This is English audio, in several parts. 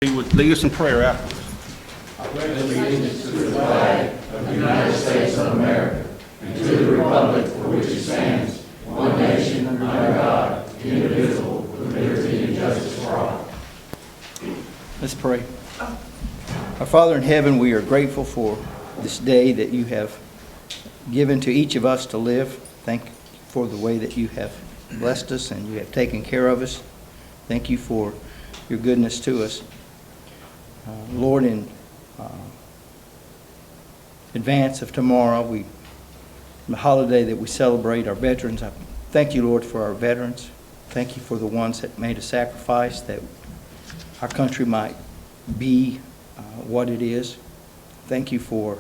He would lead us in prayer afterwards. I pledge allegiance to the flag of the United States of America and to the republic for which it stands, one nation, under God, indivisible, with liberty and justice for all. Let's pray. Our Father in heaven, we are grateful for this day that you have given to each of us to live. Thank you for the way that you have blessed us and you have taken care of us. Thank you for your goodness to us. Lord, in advance of tomorrow, the holiday that we celebrate our veterans, I thank you, Lord, for our veterans. Thank you for the ones that made a sacrifice that our country might be what it is. Thank you for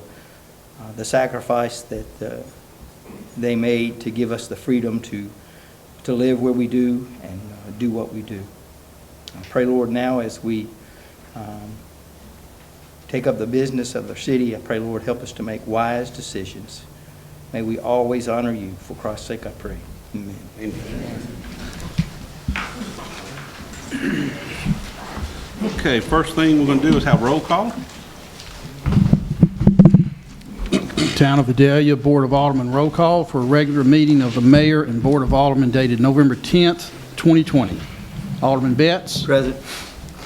the sacrifice that they made to give us the freedom to live where we do and do what we do. I pray, Lord, now as we take up the business of the city, I pray, Lord, help us to make wise decisions. May we always honor you. For Christ's sake, I pray. Amen. Amen. Okay, first thing we're going to do is have roll call. Town of Vidalia Board of Aldermen roll call for a regular meeting of the Mayor and Board of Aldermen dated November 10th, 2020. Alderman Betts. Present.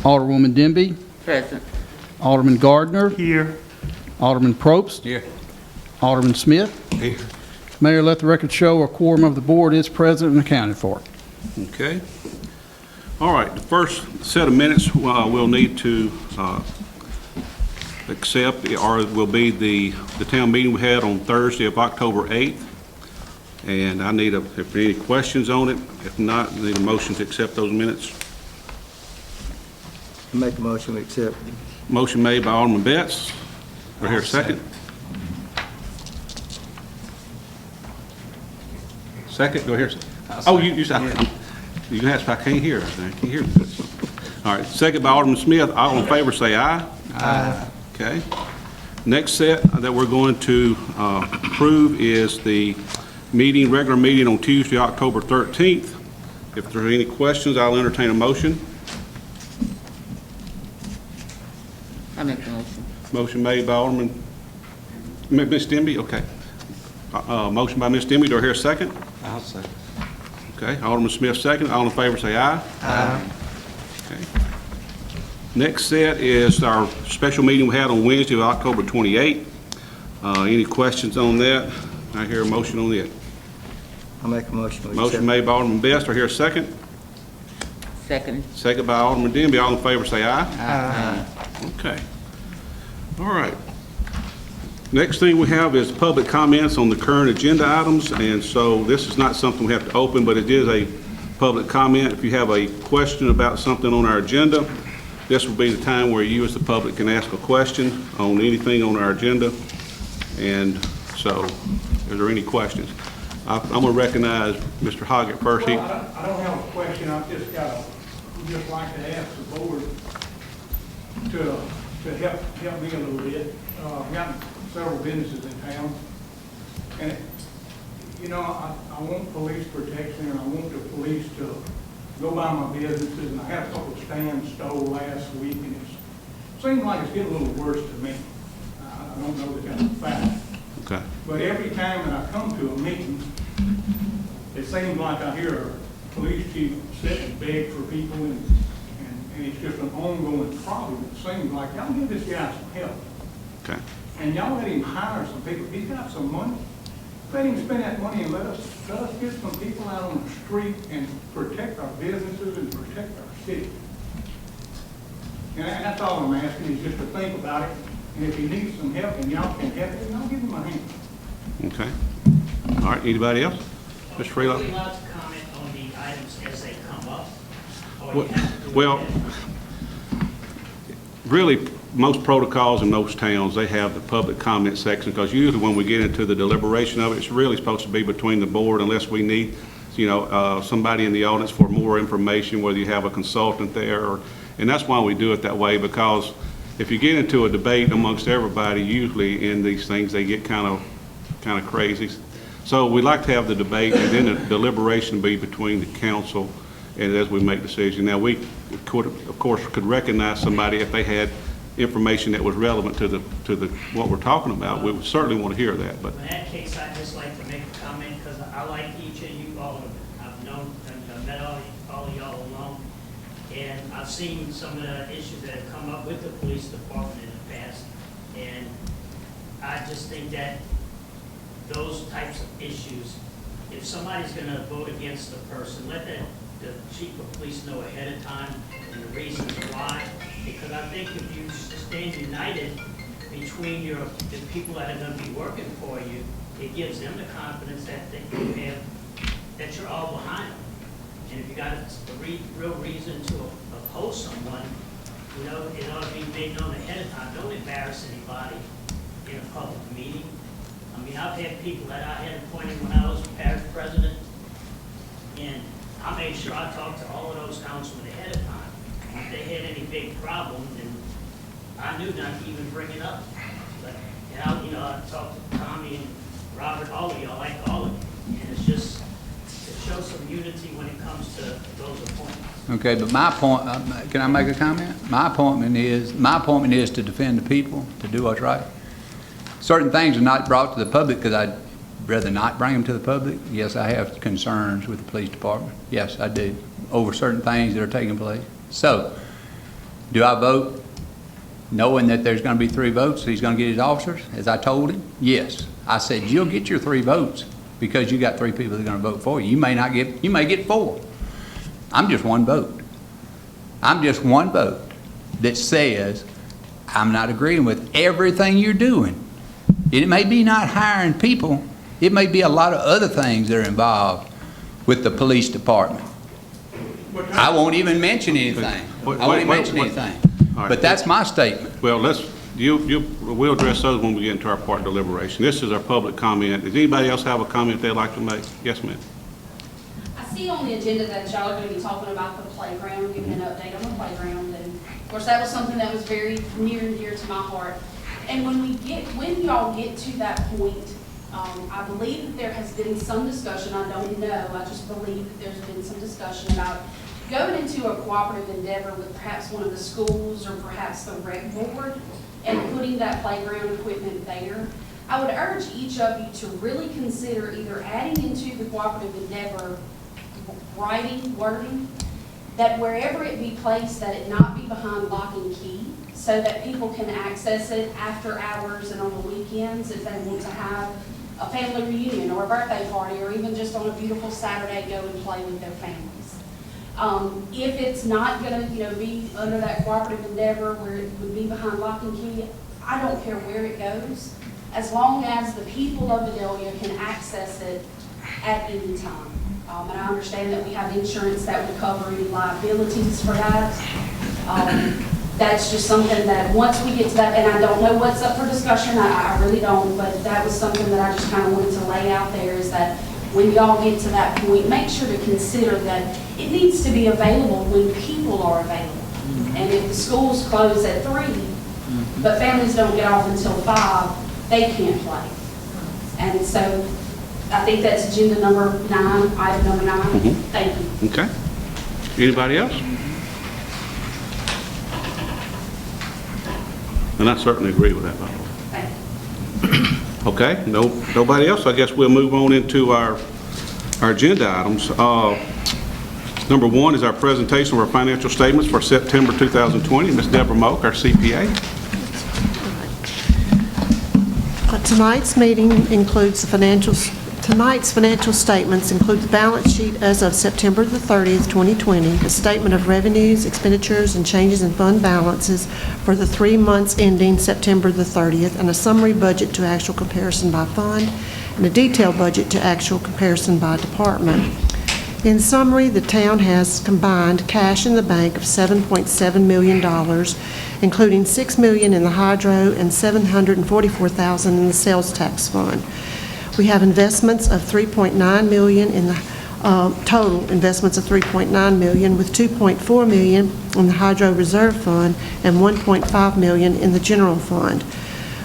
Alderwoman Denby. Present. Alderman Gardner. Here. Alderman Probst. Here. Alderman Smith. Here. Mayor, let the record show a quorum of the board is present and accounted for. Okay. All right, the first set of minutes we'll need to accept will be the town meeting we had on Thursday of October 8th. And I need if there are any questions on it. If not, I need a motion to accept those minutes. I make a motion to accept. Motion made by Alderman Betts. We're here a second. Second, go here. Oh, you said, you can ask, I can't hear. I can't hear. All right, second by Alderman Smith. All in favor say aye. Aye. Okay. Next set that we're going to approve is the regular meeting on Tuesday, October 13th. If there are any questions, I'll entertain a motion. I make the motion. Motion made by Alderman, Ms. Denby, okay. Motion by Ms. Denby, do I hear a second? I'll second. Okay, Alderman Smith second. All in favor say aye. Aye. Okay. Next set is our special meeting we had on Wednesday, October 28th. Any questions on that? I hear a motion on that. I'll make a motion to accept. Motion made by Alderman Best. Do I hear a second? Second. Second by Alderman Denby. All in favor say aye. Aye. Okay. All right. Next thing we have is public comments on the current agenda items, and so this is not something we have to open, but it is a public comment. If you have a question about something on our agenda, this will be the time where you as the public can ask a question on anything on our agenda. And so, are there any questions? I'm going to recognize Mr. Hoggett first. Well, I don't have a question. I've just just like to ask the board to help me a little bit. I've got several businesses in town, and I want police protection, and I want the police to go by my businesses. And I had a couple of stands stole last week, and it seems like it's getting a little worse to me. I don't know that that's a fact. Okay. But every time that I come to a meeting, it seems like I hear a police chief sit and beg for people, and it's just an ongoing problem. It seems like y'all give this guy some help. Okay. And y'all let him hire some people. He's got some money. Let him spend that money and let us get some people out on the street and protect our businesses and protect our city. And that's all I'm asking, is just to think about it. And if he needs some help and y'all can help him, I'll give him a hand. Okay. All right. Anybody else? Mr. Freeland? Are we allowed to comment on the items as they come up? Well, really, most protocols in most towns, they have the public comment section, because usually when we get into the deliberation of it, it's really supposed to be between the board, unless we need, somebody in the audience for more information, whether you have a consultant there, and that's why we do it that way, because if you get into a debate amongst everybody, usually in these things, they get kind of crazy. So we like to have the debate, and then the deliberation be between the council and as we make decisions. Now, we could, of course, could recognize somebody if they had information that was relevant to the what we're talking about. We would certainly want to hear that, but. In that case, I'd just like to make a comment, because I like each of you all. I've known, I've met all of y'all along, and I've seen some of the issues that have come up with the police department in the past, and I just think that those types of issues, if somebody's going to vote against the person, let the chief of police know ahead of time and the reasons why. Because I think if you stand united between the people that are going to be working for you, it gives them the confidence that you have, that you're all behind them. And if you got a real reason to oppose someone, you know, it ought to be made known ahead of time. Don't embarrass anybody in a public meeting. I mean, I've had people that I had appointed when I was parish president, and I made sure I talked to all of those councilmen ahead of time. If they had any big problem, then I knew not to even bring it up. But, and I talked to Tommy and Robert, all of y'all, like all of you. And it's just to show some unity when it comes to those appointments. Okay, but my point, can I make a comment? My appointment is to defend the people, to do what's right. Certain things are not brought to the public because I'd rather not bring them to the public. Yes, I have concerns with the police department. Yes, I do, over certain things that are taking place. So, do I vote knowing that there's going to be 3 votes, he's going to get his officers, as I told him? Yes. I said, you'll get your 3 votes because you got 3 people that are going to vote for you. You may get 4. I'm just one vote. I'm just one vote that says I'm not agreeing with everything you're doing. It may be not hiring people. It may be a lot of other things that are involved with the police department. I won't even mention anything. I won't even mention anything. But that's my statement. Well, we'll address those when we get into our part of deliberation. This is our public comment. Does anybody else have a comment they'd like to make? Yes, ma'am. I see on the agenda that y'all are going to be talking about the playground, giving an update on the playground, and of course that was something that was very near and dear to my heart. And when y'all get to that point, I believe that there has been some discussion, I don't know, I just believe that there's been some discussion about going into a cooperative endeavor with perhaps one of the schools or perhaps the rec board and putting that playground equipment there. I would urge each of you to really consider either adding into the cooperative endeavor wording, that wherever it be placed, that it not be behind lock and key, so that people can access it after hours and on the weekends if they want to have a family reunion or a birthday party, or even just on a beautiful Saturday go and play with their families. If it's not going to be under that cooperative endeavor where it would be behind lock and key, I don't care where it goes, as long as the people of Vidalia can access it at any time. And I understand that we have insurance that would cover any liabilities for that. That's just something that once we get to that, and I don't know what's up for discussion, I really don't, but that was something that I just kind of wanted to lay out there, is that when y'all get to that point, make sure to consider that it needs to be available when people are available. And if the schools close at 3, but families don't get off until 5, they can't play. And so I think that's agenda number 9, item number 9. Thank you. Okay. Anybody else? And I certainly agree with that, by the way. Thank you. Okay, nobody else? I guess we'll move on into our agenda items. Number 1 is our presentation of our financial statements for September 2020. Ms. Deborah Moak, our CPA. Tonight's meeting includes Tonight's financial statements include the balance sheet as of September the 30th, 2020, the statement of revenues, expenditures, and changes in fund balances for the 3 months ending September the 30th, and a summary budget to actual comparison by fund, and a detailed budget to actual comparison by department. In summary, the town has combined cash in the bank of $7.7 million, including $6 million in the hydro and $744,000 in the sales tax fund. We have investments of $3.9 million in the total investments of $3.9 million, with $2.4 million in the hydro reserve fund and $1.5 million in the general fund.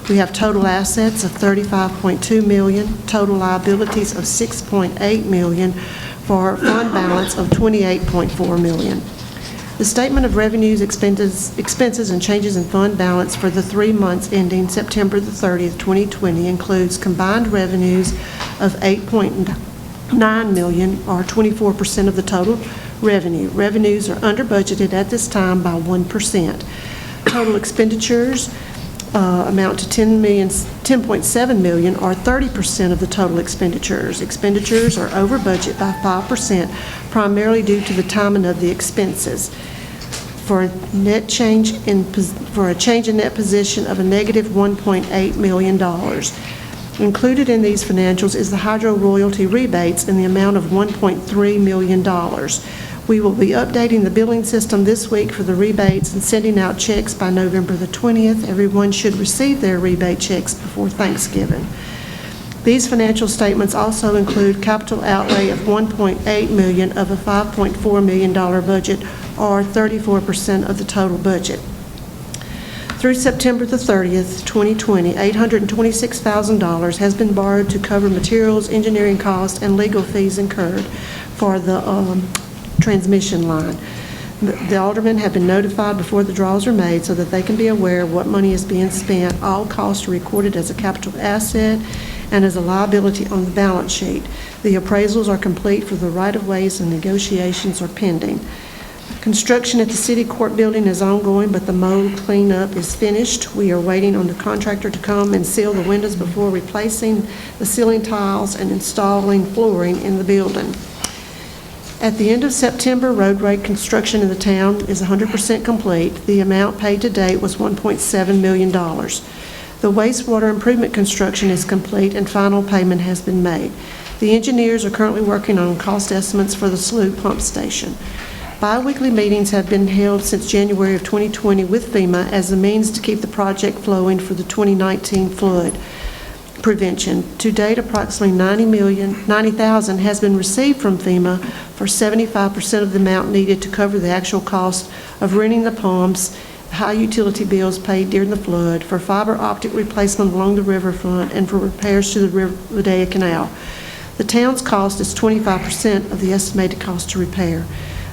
We have total assets of $35.2 million, total liabilities of $6.8 million, for a fund balance of $28.4 million. The statement of revenues, expenses, and changes in fund balance for the 3 months ending September the 30th, 2020 includes combined revenues of $8.9 million, or 24% of the total revenue. Revenues are under budgeted at this time by 1%. Total expenditures amount to $10.7 million, or 30% of the total expenditures. Expenditures are over budget by 5%, primarily due to the timing of the expenses. For a change in net position of a negative $1.8 million. Included in these financials is the hydro royalty rebates in the amount of $1.3 million. We will be updating the billing system this week for the rebates and sending out checks by November the 20th. Everyone should receive their rebate checks before Thanksgiving. These financial statements also include capital outlay of $1.8 million of a $5.4 million budget, or 34% of the total budget. Through September the 30th, 2020, $826,000 has been borrowed to cover materials, engineering costs, and legal fees incurred for the transmission line. The aldermen have been notified before the draws are made so that they can be aware of what money is being spent. All costs are recorded as a capital asset and as a liability on the balance sheet. The appraisals are complete for the right-of-ways and negotiations are pending. Construction at the city court building is ongoing, but the mold cleanup is finished. We are waiting on the contractor to come and seal the windows before replacing the ceiling tiles and installing flooring in the building. At the end of September, roadway construction in the town is 100% complete. The amount paid to date was $1.7 million. The wastewater improvement construction is complete and final payment has been made. The engineers are currently working on cost estimates for the slough pump station. Bi-weekly meetings have been held since January of 2020 with FEMA as a means to keep the project flowing for the 2019 flood prevention. To date, approximately $90,000 has been received from FEMA for 75% of the amount needed to cover the actual cost of renting the pumps, high utility bills paid during the flood, for fiber optic replacement along the riverfront, and for repairs to the Vidalia Canal. The town's cost is 25% of the estimated cost to repair.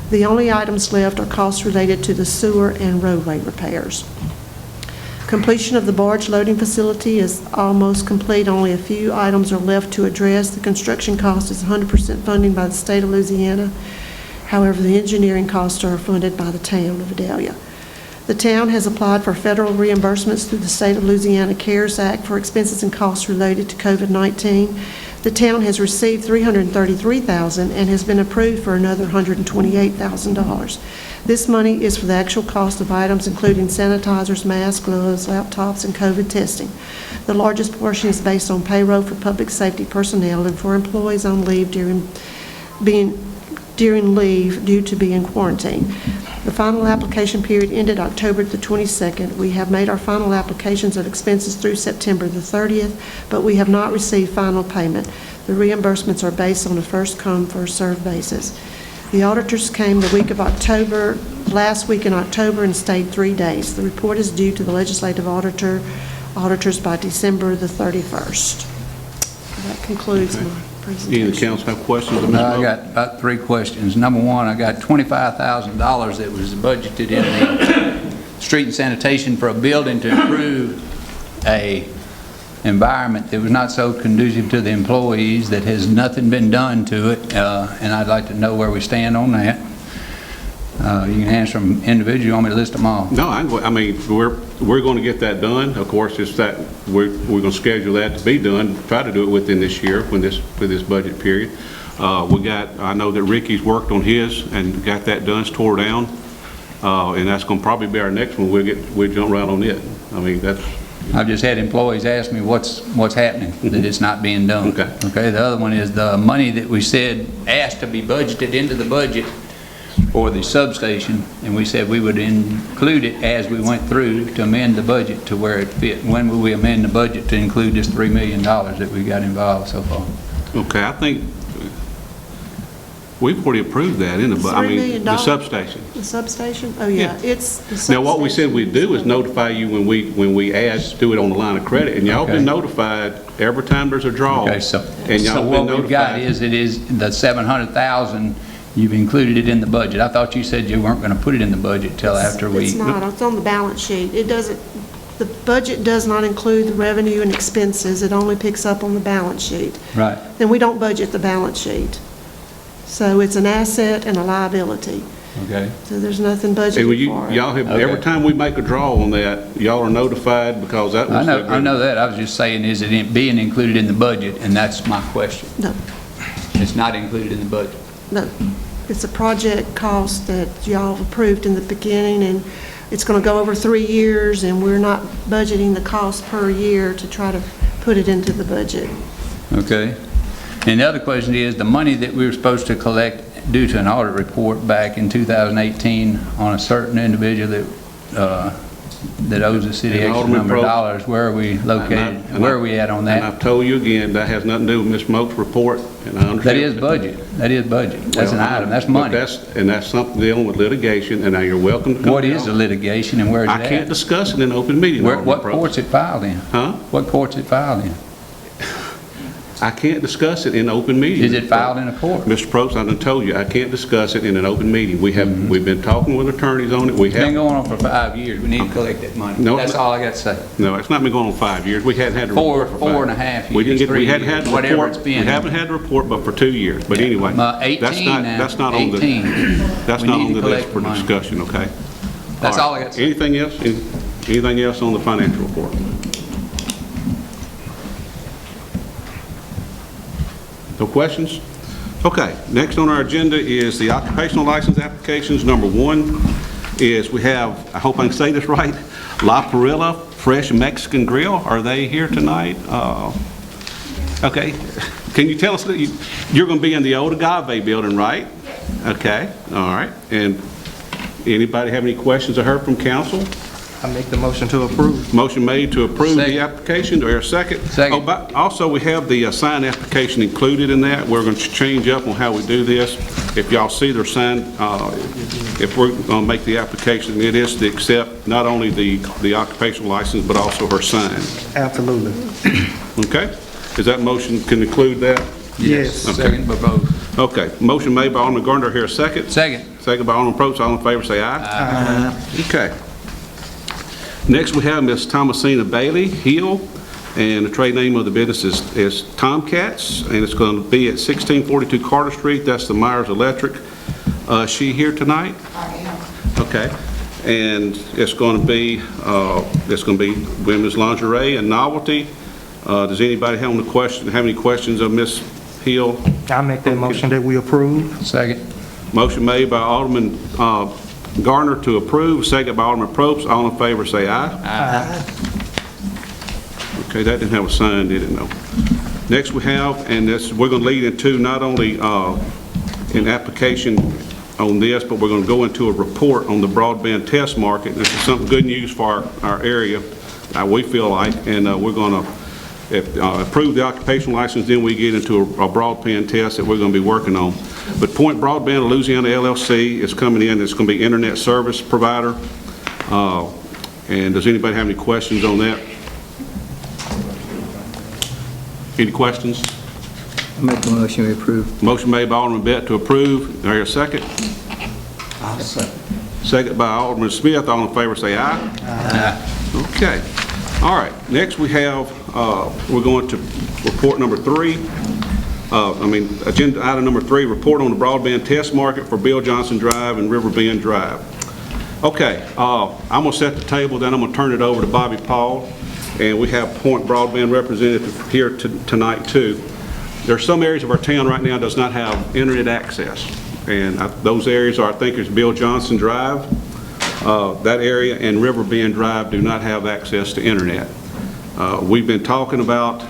The only items left are costs related to the sewer and roadway repairs. Completion of the barge loading facility is almost complete. Only a few items are left to address. The construction cost is 100% funding by the state of Louisiana. However, the engineering costs are funded by the town of Vidalia. The town has applied for federal reimbursements through the state of Louisiana CARES Act for expenses and costs related to COVID-19. The town has received $333,000 and has been approved for another $128,000. This money is for the actual cost of items including sanitizers, masks, gloves, laptops, and COVID testing. The largest portion is based on payroll for public safety personnel and for employees on leave during leave due to being quarantined. The final application period ended October the 22nd. We have made our final applications of expenses through September the 30th, but we have not received final payment. The reimbursements are based on a first-come, first-served basis. The auditors came the week of October, last week in October, and stayed 3 days. The report is due to the legislative auditors by December the 31st. That concludes my presentation. Any of the council have questions? I got about 3 questions. Number one, I got $25,000 that was budgeted in the street and sanitation for a building to improve a environment that was not so conducive to the employees, that has nothing been done to it, and I'd like to know where we stand on that. You can answer them individually. You want me to list them all? No, I mean, we're going to get that done. Of course, it's that we're going to schedule that to be done, try to do it within this year, for this budget period. I know that Ricky's worked on his and got that done, it's tore down, and that's going to probably be our next one. We'll jump right on it. I mean, I've just had employees ask me what's happening, that it's not being done. Okay. The other one is the money that we said asked to be budgeted into the budget for the substation, and we said we would include it as we went through to amend the budget to where it fit. When will we amend the budget to include this $3 million that we got involved so far? Okay, I think We've already approved that in the, It's I $3 mean, million. the substation. The substation? Oh, yeah, Yeah. it's the substation. Now, what we said we'd do is notify you when we do it on the line of credit, and y'all Okay. been notified every time there's a draw. Okay, so And y'all been what we've got notified. is, it is the 700,000, you've included it in the budget. I thought you said you weren't going to put it in the budget till after we... It's not, it's on the balance sheet. It doesn't, the budget does not include the revenue and expenses. It only picks up on the balance sheet. Right. Then we don't budget the balance sheet. So it's an asset and a liability. Okay. So there's nothing And when budgeted you, for it. y'all have, Okay. every time we make a draw on that, y'all are notified because that I was. know that. I was just saying, is it being included in the budget? And that's my question. No, It's not included in the budget. no. It's a project cost that y'all approved in the beginning, and it's going to go over 3 years, and we're not budgeting the cost per year to try to put it into the budget. Okay. And the other question is, the money that we were supposed to collect due to an audit report back in 2018 on a certain individual that owes the city And X Alderman number of Probst. dollars, where are we located? Where are we at on And that? I've told you again, that has nothing to do with Ms. Moak's report, and I understand. That is budget. That is budget. That's an Well, item. That's but money. that's something dealing with litigation, and now you're welcome to come. What is the litigation and where is it I can't at? discuss it in open meeting. What Alderman Probst. court's it filed in? Huh? What court's it filed in? I can't discuss it in open meeting. Is it filed in a court? Mr. Probst, I done told you, I can't discuss it in an open meeting. We've been talking with attorneys on it. We It's been have, going on for 5 years. We need to collect that money. No, That's all I got to say. no, it's not been going on 5 years. We hadn't had the report for 5. 4.5 We didn't years, get, we 3 hadn't had the years, whatever report. it's been. We haven't had the report, but for 2 years. But anyway, 18 now. that's not on the, 18. that's We not need on to the list collect for the money. discussion, okay? That's right. all I got to say. Anything else? Anything else on the financial report? No questions? Okay, next on our agenda is the occupational license applications. Number 1 is we have, I hope I can say this right, La Parrilla Fresh Mexican Grill. Are they here tonight? Okay, can you tell us that you're going to be in the old Agave building, right? Okay, all right. And anybody have any questions or heard from council? I make the motion to approve. Motion made to approve the Second. application. Do I hear a second? Second. Oh, but also, we have the signed application included in that. We're going to change up on how we do this. If y'all see their sign, if we're going to make the application, it is to accept not only the occupational license, but also her sign. Absolutely. Okay? Is that motion can include that? Yes. Second by both. Okay. Motion made by Alderman Gardner. Here a second? Second. Second by Alderman Probst. All in favor, say aye. Aye. Okay. Next, we have Miss Thomasina Bailey Hill, and the trade name of the business is Tomcats, and it's going to be at 1642 Carter Street. That's the Myers Electric. Is she here tonight? I am. Okay. And it's going to be women's lingerie and novelty. Does anybody have any questions of Miss Hill? I make that motion that we approve. Second. Motion made by Alderman Garner to approve, second by Alderman Probst. All in favor, say aye. Aye. Okay, that didn't have a sign, did it? No. Next we have, and this, we're going to lead into not only an application on this, but we're going to go into a report on the broadband test market. This is something good news for our area, we feel like, and we're going to approve the occupational license, then we get into a broadband test that we're going to be working on. But Point Broadband of Louisiana LLC is coming in. It's going to be internet service provider. And does anybody have any questions on that? Any questions? I make the motion we approve. Motion made by Alderman Bett to approve. Do I hear a second? I'll second. Second by Alderman Smith. All in favor say aye. Aye. Okay. All right. Next we have, we're going to report number 3. Agenda item number 3, report on the broadband test market for Bill Johnson Drive and River Bend Drive. Okay, I'm going to set the table, then I'm going to turn it over to Bobby Paul, and we have Point Broadband representative here tonight too. There are some areas of our town right now does not have internet access, and those areas are, I think, is Bill Johnson Drive, that area, and River Bend Drive do not have access to internet. We've been talking about,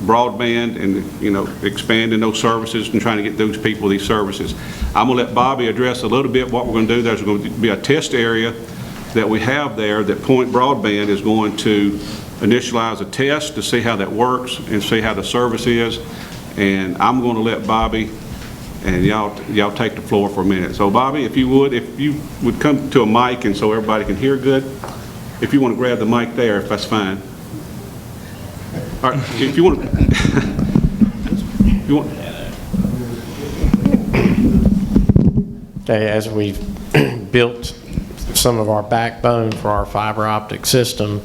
broadband and, expanding those services and trying to get those people these services. I'm going to let Bobby address a little bit what we're going to do. There's going to be a test area that we have there that Point Broadband is going to initialize a test to see how that works and see how the service is. And I'm going to let Bobby and y'all take the floor for a minute. So Bobby, if you would come to a mic and so everybody can hear good. If you want to grab the mic there, if that's fine. All right, if you want to, Okay, as we've built some of our backbone for our fiber optic system,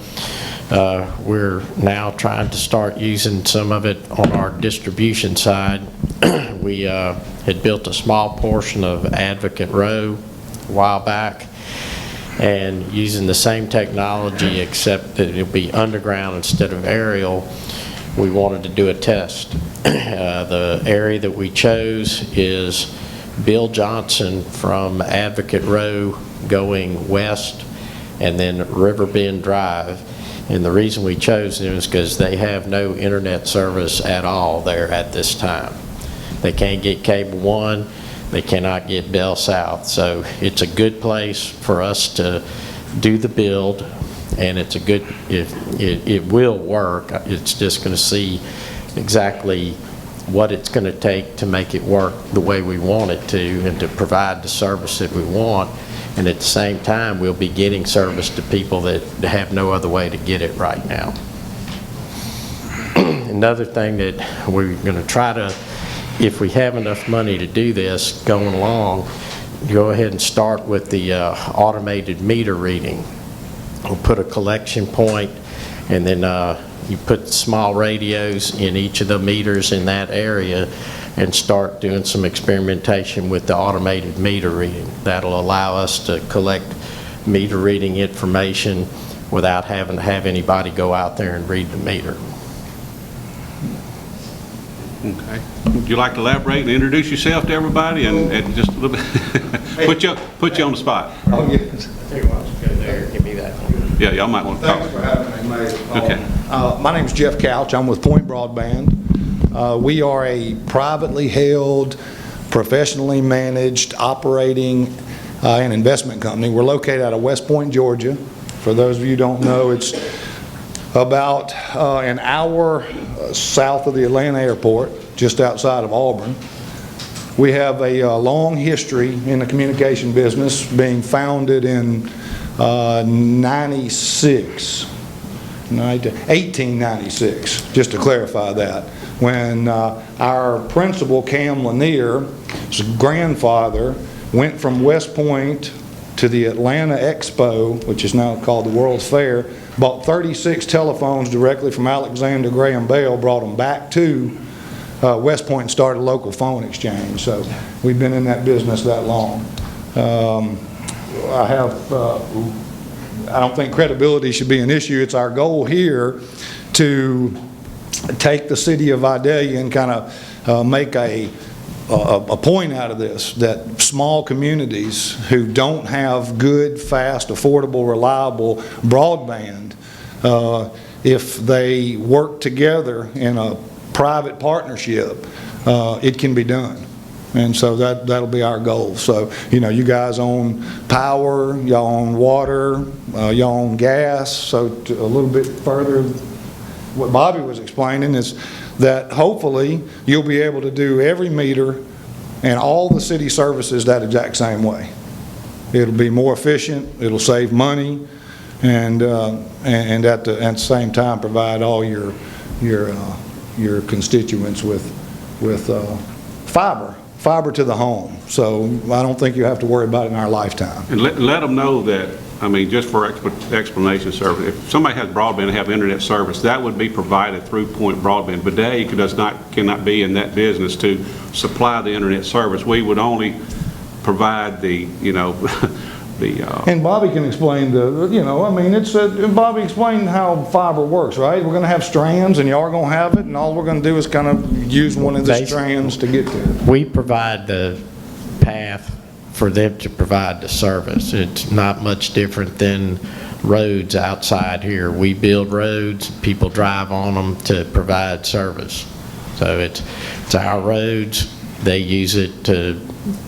we're now trying to start using some of it on our distribution side. We had built a small portion of Advocate Row a while back, and using the same technology except that it'll be underground instead of aerial, we wanted to do a test. The area that we chose is Bill Johnson from Advocate Row going west, and then Riverbend Drive. And the reason we chose them is because they have no internet service at all there at this time. They can't get Cable One, they cannot get Bell South. So it's a good place for us to do the build, and it's a good, it will work. It's just going to see exactly what it's going to take to make it work the way we want it to, and to provide the service that we want. And at the same time, we'll be getting service to people that have no other way to get it right now. Another thing that we're going to try to, if we have enough money to do this going along, go ahead and start with the automated meter reading. We'll put a collection point, and then you put small radios in each of the meters in that area, and start doing some experimentation with the automated meter reading. That'll allow us to collect meter reading information without having to have anybody go out there and read the meter. okay. Would you like to elaborate and introduce yourself to everybody and just a little bit, put you on the spot? Oh, yes. Here, why don't you go there, give me that one. Yeah, y'all might want to talk. Thanks for having me, Mayor. Okay. My name's Jeff Couch. I'm with Point Broadband. We are a privately held, professionally managed, operating and investment company. We're located out of West Point, Georgia. For those of you who don't know, it's about an hour south of the Atlanta airport, just outside of Auburn. We have a long history in the communication business, being founded in 1896, just to clarify that, when our principal, Cam Lanier's grandfather, went from West Point to the Atlanta Expo, which is now called the World's Fair, bought 36 telephones directly from Alexander Graham Bell, brought them back to West Point and started a local phone exchange. So we've been in that business that long. I don't think credibility should be an issue. It's our goal here to take the city of Vidalia and kind of make a point out of this, that small communities who don't have good, fast, affordable, reliable broadband, if they work together in a private partnership, it can be done. And so that'll be our goal. So, you know, you guys own power, y'all own water, y'all own gas. So a little bit further, what Bobby was explaining is that hopefully you'll be able to do every meter and all the city services that exact same way. It'll be more efficient, it'll save money, and at the same time provide all your constituents with fiber to the home. So I don't think you have to worry about it in our lifetime. And let them know that, I mean, just for explanation service, if somebody has broadband and have internet service, that would be provided through Point Broadband. Vidalia cannot be in that business to supply the internet service. We would only provide the, you know, And Bobby can explain Bobby explained how fiber works, right? We're going to have strands, and y'all are going to have it, and all we're going to do is kind of use one of the strands to get to it. We provide the path for them to provide the service. It's not much different than roads outside here. We build roads, people drive on them to provide service. So it's our roads, they use it to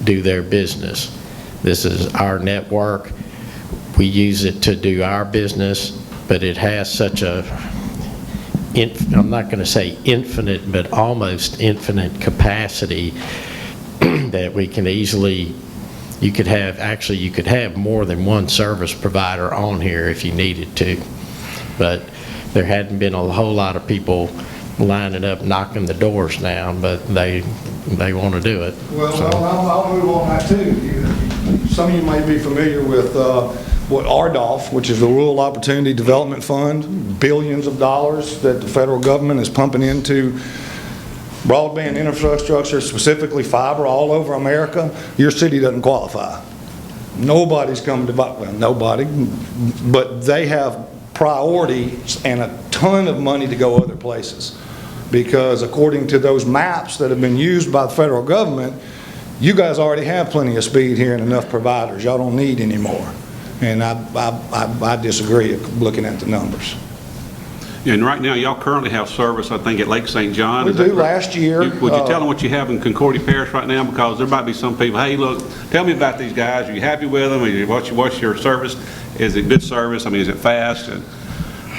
do their business. This is our network. We use it to do our business, but it has such a, I'm not going to say infinite, but almost infinite capacity that we can easily, you could have more than one service provider on here if you needed to. But there hadn't been a whole lot of people lining up, knocking the doors down, but they want to do it. Well, So- I'll move on that too. Some of you may be familiar with what RDOF, which is the Rural Opportunity Development Fund, billions of dollars that the federal government is pumping into broadband infrastructure, specifically fiber all over America. Your city doesn't qualify. Nobody's come to, well, nobody, but they have priorities and a ton of money to go other places. Because according to those maps that have been used by the federal government, you guys already have plenty of speed here and enough providers. Y'all don't need any more. And I disagree looking at the numbers. And right now, y'all currently have service, I think, at Lake St. John. We Is that do. correct? Last year. Would you tell them what you have in Concordia Parish right now? Because there might be some people, hey, look, tell me about these guys. Are you happy with them? What's your service? Is it good service? I mean, is it fast?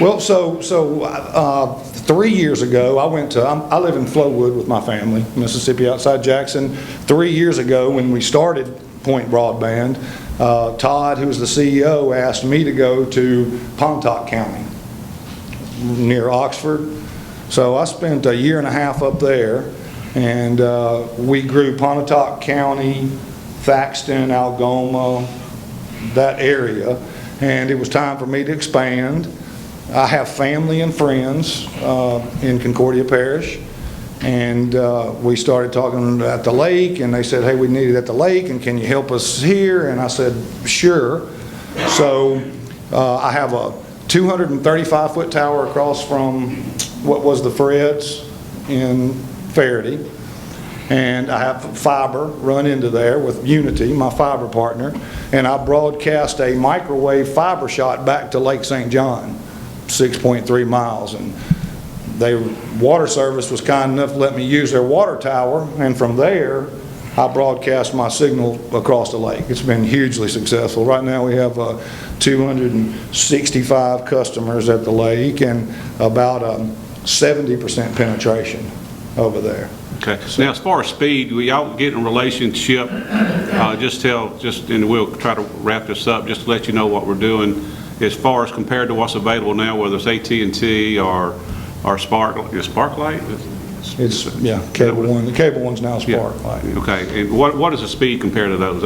Well, so 3 years ago, I live in Flowood with my family, Mississippi outside Jackson. 3 years ago, when we started Point Broadband, Todd, who was the CEO, asked me to go to Pontotoc County, near Oxford. So I spent a year and a half up there, and we grew Pontotoc County, Thaxton, Algoma, that area, and it was time for me to expand. I have family and friends in Concordia Parish, and we started talking at the lake, and they said, hey, we need it at the lake, and can you help us here? And I said, sure. So I have a 235-foot tower across from what was the Fred's in Faraday, and I have fiber run into there with Unity, my fiber partner, and I broadcast a microwave fiber shot back to Lake St. John, 6.3 miles, and water service was kind enough to let me use their water tower, and from there I broadcast my signal across the lake. It's been hugely successful. Right now we have 265 customers at the lake and about 70% penetration over there. Okay. Now, as far as speed, y'all get in a relationship, and we'll try to wrap this up, just to let you know what we're doing as far as compared to what's available now, whether it's AT&T or Sparklight? It's, yeah, Cable One. The Cable One's now Sparklight. Yeah. Okay. And what is the speed compared to those?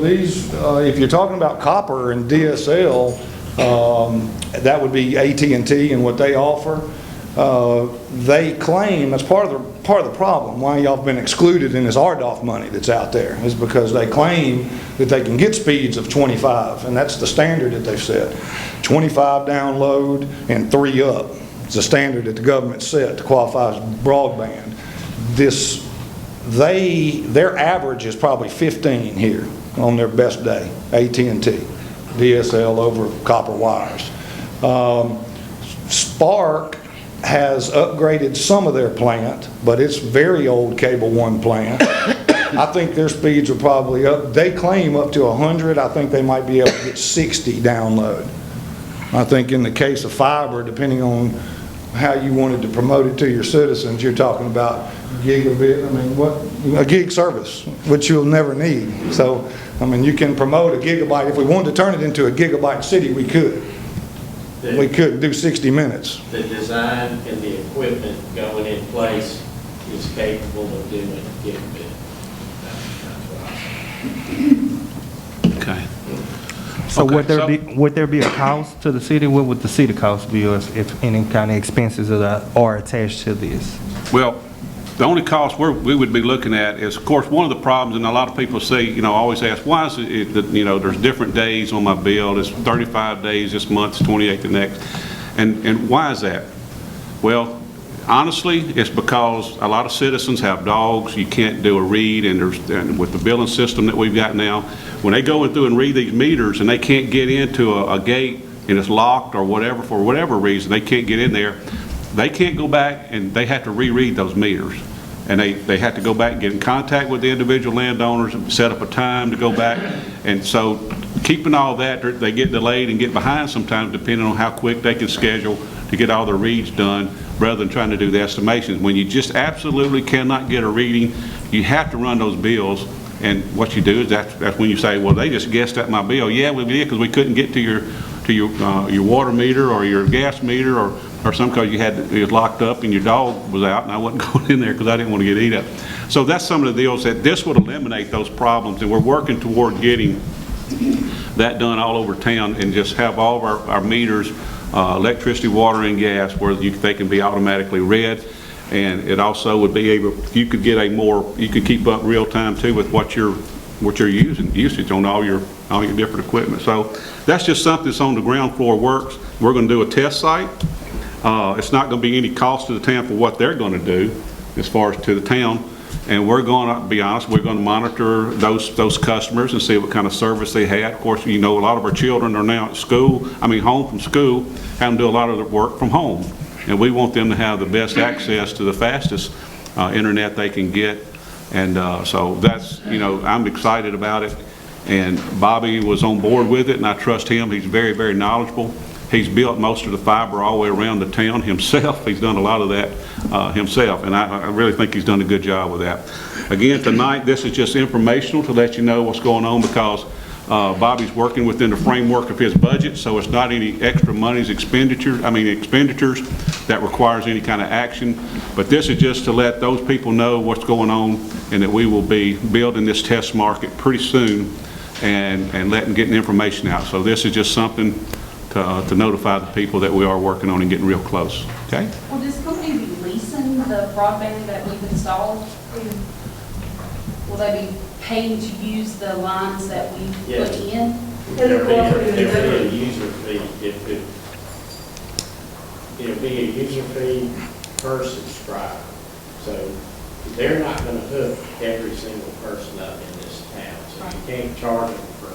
These, if you're talking about copper and DSL, that would be AT&T and what they offer. They claim, that's part of the problem, why y'all have been excluded in this RDOF money that's out there, is because they claim that they can get speeds of 25, and that's the standard that they've set. 25 download and 3 up. It's the standard that the government set to qualify as broadband. Their average is probably 15 here on their best day, AT&T, DSL over copper wires. Spark has upgraded some of their plant, but it's very old Cable One plant. I think their speeds are probably up. They claim up to 100. I think they might be able to get 60 download. I think in the case of fiber, depending on how you wanted to promote it to your citizens, you're talking about gigabit, a gig service, which you'll never need. So, you can promote a gigabyte. If we wanted to turn it into a gigabyte city, we could. We could do 60 minutes. The design and the equipment going in place is capable of doing gigabit. Okay. So Okay, would there be a cost to the city? What would the city cost be if any kind of expenses are attached to this? Well, the only cost we would be looking at is, of course, one of the problems, and a lot of people say, always ask, why is it that, there's different days on my bill. It's 35 days this month, it's 28 the next. And why is that? Well, honestly, it's because a lot of citizens have dogs. You can't do a read, and with the billing system that we've got now, when they go through and read these meters and they can't get into a gate and it's locked or whatever, for whatever reason, they can't get in there, they can't go back and they have to reread those meters. And they have to go back and get in contact with the individual landowners and set up a time to go back. And so keeping all that, they get delayed and get behind sometimes depending on how quick they can schedule to get all the reads done rather than trying to do the estimations. When you just absolutely cannot get a reading you have to run those bills. And what you do is that's when you say, well, they just guessed at my bill. Yeah, we did, because we couldn't get to your water meter or your gas meter, or some because it was locked up and your dog was out, and I wasn't going in there because I didn't want to get eat up. So that's some of the deals that this would eliminate those problems, and we're working toward getting that done all over town, and just have all of our meters, electricity, water, and gas, where they can be automatically read. And it also would be able, you could get you could keep up real time too with what you're usage on all your different equipment. So that's just something that's on the ground floor works. We're going to do a test site. It's not going to be any cost to the town for what they're going to do as far as to the town. And we're going to be honest, we're going to monitor those customers and see what kind of service they had. Of course, a lot of our children are now at home from school, having to do a lot of their work from home. And we want them to have the best access to the fastest internet they can get. And so that's, I'm excited about it. And Bobby was on board with it, and I trust him. He's very, very knowledgeable. He's built most of the fiber all the way around the town himself. He's done a lot of that himself, and I really think he's done a good job with that. Again, tonight, this is just informational to let you know what's going on, because Bobby's working within the framework of his budget, so it's not any extra expenditures that requires any kind of action. But this is just to let those people know what's going on, and that we will be building this test market pretty soon and getting information out. So this is just something to notify the people that we are working on and getting real close. Okay? Will this company be leasing the broadband that we've installed? Will they be paying to use the lines that we put in? There'll be a user fee. It'll be a user fee per subscriber. So they're not going to hook every single person up in this town. So you can't charge them for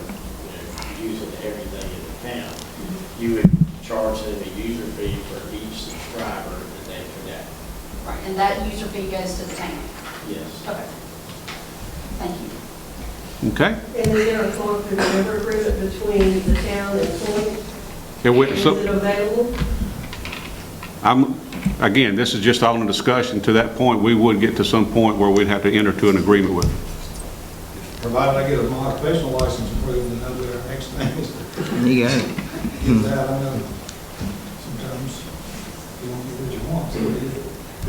using everything in the town. You would charge them a user fee for each subscriber that they connect. Right, and that user fee goes to the town? Yes. Okay. Thank you. Okay. And is there a cooperative member agreement between the town and Point? Is it available? Again, this is just all in a discussion. To that point, we would get to some point where we'd have to enter to an agreement with them. Provided I get a occupational license approved, and that'll be our next thing. There you go. Get that, I know sometimes you don't get what you want. So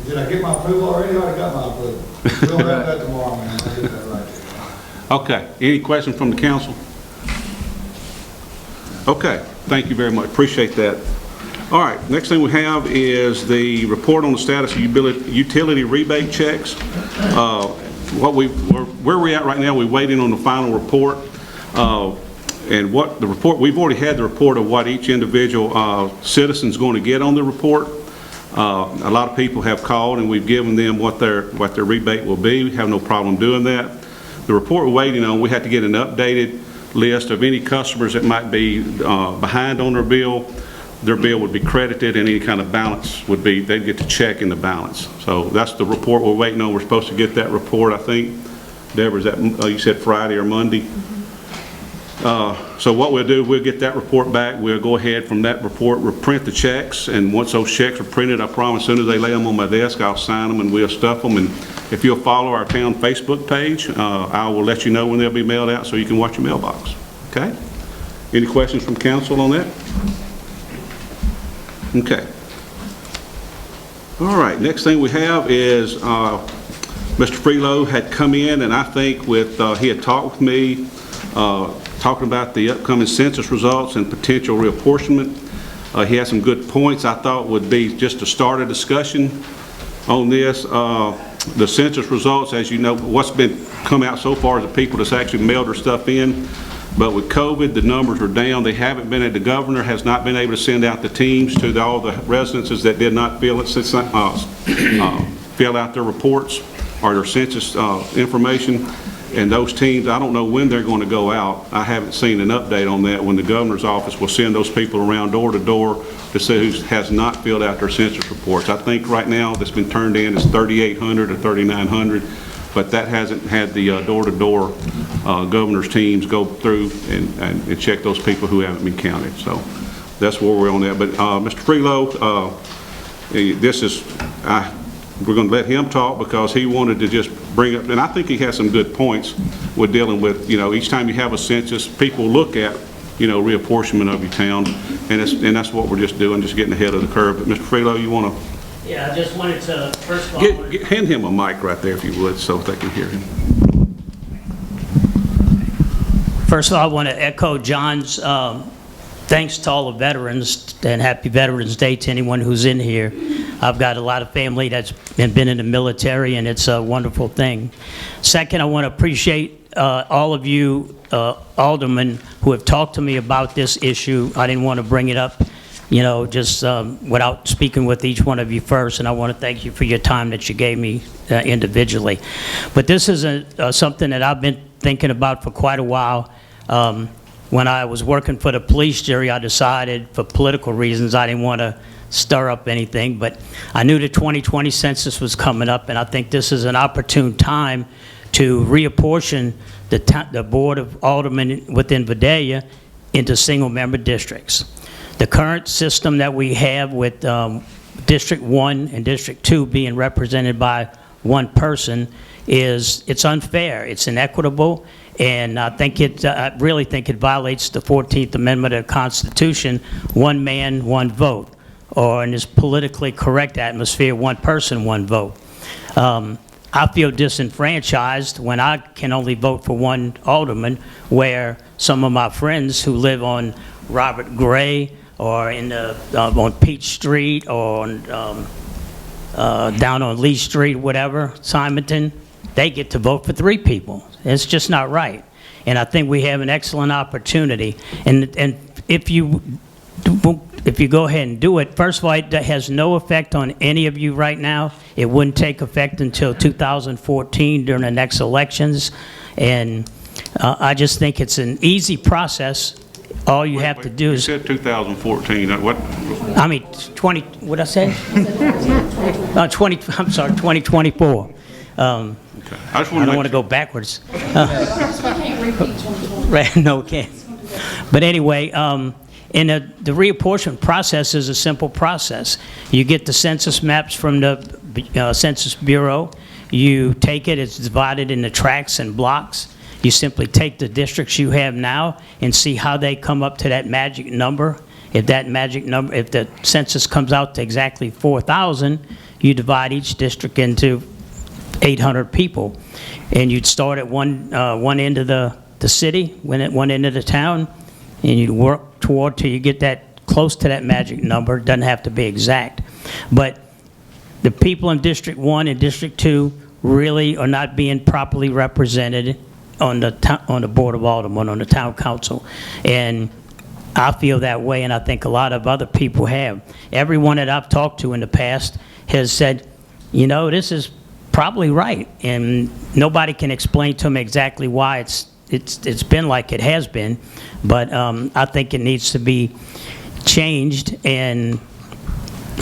did I get my approval already? I already got my approval. We'll have that tomorrow, man. I'll get that right there. Okay. Any questions from the council? Okay. Thank you very much. Appreciate that. All right. Next thing we have is the report on the status of utility rebate checks. Where we're at right now, we're waiting on the final report. And what the report, we've already had the report of what each individual citizen's going to get on the report. A lot of people have called, and we've given them what their rebate will be. We have no problem doing that. The report we're waiting on, we have to get an updated list of any customers that might be behind on their bill. Their bill would be credited, and any kind of balance would be, they'd get to check in the balance. So that's the report we're waiting on. We're supposed to get that report, I think. Deborah, is that, you said Friday or Monday? So what we'll do, we'll get that report back. We'll go ahead from that report, we'll print the checks, and once those checks are printed, I promise, as soon as they lay them on my desk, I'll sign them and we'll stuff them. And if you'll follow our town Facebook page, I will let you know when they'll be mailed out so you can watch your mailbox. Okay? Any questions from council on that? Okay. All right, next thing we have is Mr. Freelow had come in, and I think he had talked with me talking about the upcoming census results and potential reapportionment. He had some good points I thought would be just to start a discussion on this. The census results, as you know, what's been come out so far is the people that's actually mailed their stuff in. But with COVID, the numbers are down. They haven't been, the governor has not been able to send out the teams to all the residences that did not fill out their reports or their census information. And those teams, I don't know when they're going to go out. I haven't seen an update on that, when the governor's office will send those people around door to door to see who has not filled out their census reports. I think right now that's been turned in is 3,800 or 3,900, but that hasn't had the door-to-door governor's teams go through and check those people who haven't been counted. So that's where we're on that. But Mr. Freelow, this is, we're going to let him talk because he wanted to just bring up, and I think he has some good points with dealing with, each time you have a census, people look at, reapportionment of your town, and that's what we're just doing, just getting ahead of the curve. But Mr. Freelo, you want to Yeah, I just wanted to, first of all, hand him a mic right there if you would, so they can hear him. first of all, I want to echo John's thanks to all the veterans, and happy Veterans Day to anyone who's in here. I've got a lot of family that's been in the military, and it's a wonderful thing. Second, I want to appreciate all of you aldermen who have talked to me about this issue. I didn't want to bring it up, just without speaking with each one of you first, and I want to thank you for your time that you gave me individually. But this is something that I've been thinking about for quite a while. When I was working for the police jury, I decided, for political reasons, I didn't want to stir up anything, but I knew the 2020 census was coming up, and I think this is an opportune time to reapportion the Board of Aldermen within Vidalia into single-member districts. The current system that we have with District 1 and District 2 being represented by one person it's unfair, it's inequitable, and I really think it violates the 14th Amendment of the Constitution, one man, one vote, or in this politically correct atmosphere, one person, one vote. I feel disenfranchised when I can only vote for one alderman, where some of my friends who live on Robert Gray or on Peach Street or down on Lee Street, whatever, Simonton, they get to vote for 3 people. It's just not right. And I think we have an excellent opportunity. And if you go ahead and do it, first of all, it has no effect on any of you right now. It wouldn't take effect until 2014 during the next elections. And I just think it's an easy process. All you have to do is... You said 2014, what? I mean, 20, what'd I say? 2024. Okay. I don't want to go backwards. Right, no, we can't. But anyway, the reapportionment process is a simple process. You get the census maps from the Census Bureau. You take it, it's divided into tracts and blocks. You simply take the districts you have now and see how they come up to that magic number. If the census comes out to exactly 4,000, you divide each district into 800 people. And you'd start at one end of the city, one end of the town, and you'd work toward till you get that close to that magic number. It doesn't have to be exact. But the people in District 1 and District 2 really are not being properly represented on the Board of Aldermen, on the Town Council. And I feel that way, and I think a lot of other people have. Everyone that I've talked to in the past has said, this is probably right, and nobody can explain to me exactly why it's been like it has been, but I think it needs to be changed. And